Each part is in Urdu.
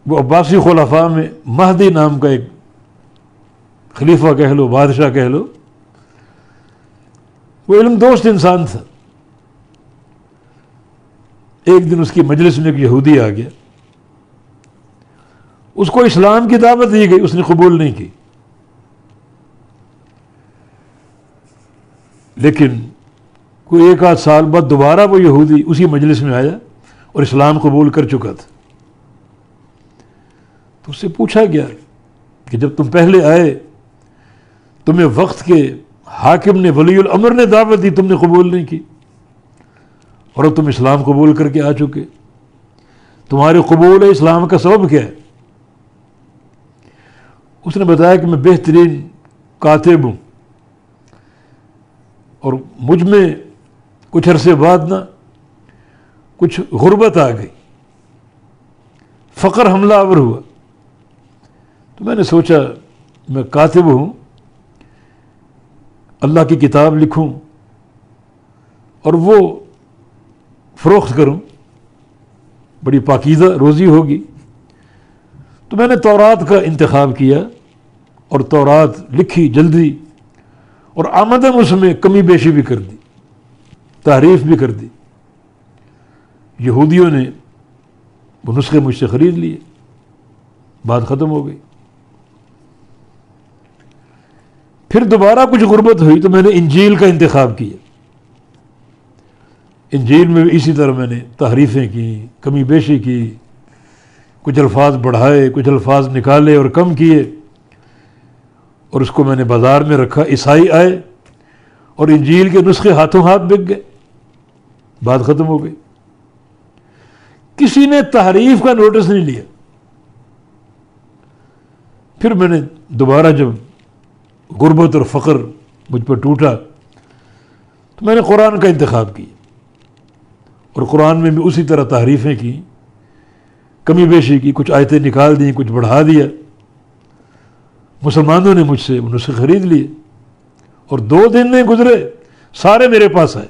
وہ عباسی خلفاء میں مہدی نام کا ایک خلیفہ کہہ لو، بادشاہ کہہ لو، وہ علم دوست انسان تھا. ایک دن اس کی مجلس میں ایک یہودی آ گیا، اس کو اسلام کی دعوت دی گئی، اس نے قبول نہیں کی. لیکن کوئی ایک آدھ سال بعد دوبارہ وہ یہودی اسی مجلس میں آیا اور اسلام قبول کر چکا تھا. تو اس سے پوچھا گیا کہ جب تم پہلے آئے تمہیں وقت کے حاکم نے، ولی الامر نے دعوت دی، تم نے قبول نہیں کی، اور اب تم اسلام قبول کر کے آ چکے، تمہارے قبول اسلام کا سبب کیا ہے؟ اس نے بتایا کہ میں بہترین کاتب ہوں، اور مجھ میں کچھ عرصے بعد نا کچھ غربت آ گئی، فقر حملہ آور ہوا. تو میں نے سوچا میں کاتب ہوں، اللہ کی کتاب لکھوں اور وہ فروخت کروں، بڑی پاکیزہ روزی ہوگی. تو میں نے تورات کا انتخاب کیا اور تورات لکھی جلدی، اور آمدن اس میں کمی بیشی بھی کر دی، تحریف بھی کر دی. یہودیوں نے وہ نسخے مجھ سے خرید لیے، بات ختم ہو گئی. پھر دوبارہ کچھ غربت ہوئی تو میں نے انجیل کا انتخاب کیا. انجیل میں اسی طرح میں نے تحریفیں کی، کمی بیشی کی، کچھ الفاظ بڑھائے، کچھ الفاظ نکالے اور کم کیے، اور اس کو میں نے بازار میں رکھا. عیسائی آئے اور انجیل کے نسخے ہاتھوں ہاتھ بک گئے، بات ختم ہو گئی. کسی نے تحریف کا نوٹس نہیں لیا. پھر میں نے دوبارہ جب غربت اور فقر مجھ پر ٹوٹا تو میں نے قرآن کا انتخاب کیا، اور قرآن میں بھی اسی طرح تحریفیں کی، کمی بیشی کی، کچھ آیتیں نکال دیں، کچھ بڑھا دیا. مسلمانوں نے مجھ سے ان سے خرید لیے، اور 2 دن نہیں گزرے سارے میرے پاس آئے،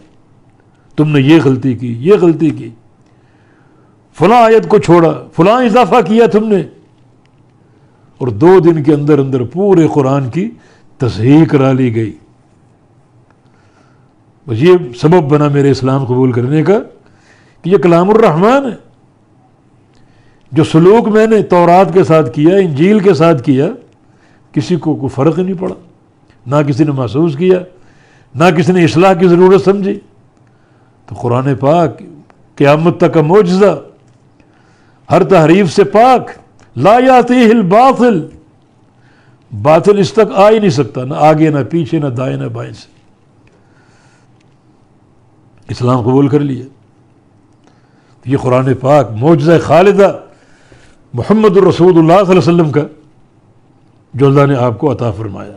تم نے یہ غلطی کی، یہ غلطی کی، فلاں آیت کو چھوڑا، فلاں اضافہ کیا تم نے. اور 2 دن کے اندر اندر پورے قرآن کی تصحیح کرا لی گئی. بس یہ سبب بنا میرے اسلام قبول کرنے کا کہ یہ کلام الرحمن ہے. جو سلوک میں نے تورات کے ساتھ کیا، انجیل کے ساتھ کیا، کسی کو کوئی فرق ہی نہیں پڑا، نہ کسی نے محسوس کیا، نہ کسی نے اصلاح کی ضرورت سمجھی. تو قرآن پاک قیامت تک کا معجزہ، ہر تحریف سے پاک، لا یاتیہ الباطل، باطل اس تک آ ہی نہیں سکتا، نہ آگے نہ پیچھے نہ دائیں نہ بائیں سے. اسلام قبول کر لیا. یہ قرآن پاک معجزہ خالدہ محمد الرسول اللہ صلی اللہ علیہ وسلم کا جو اللہ نے آپ کو عطا فرمایا.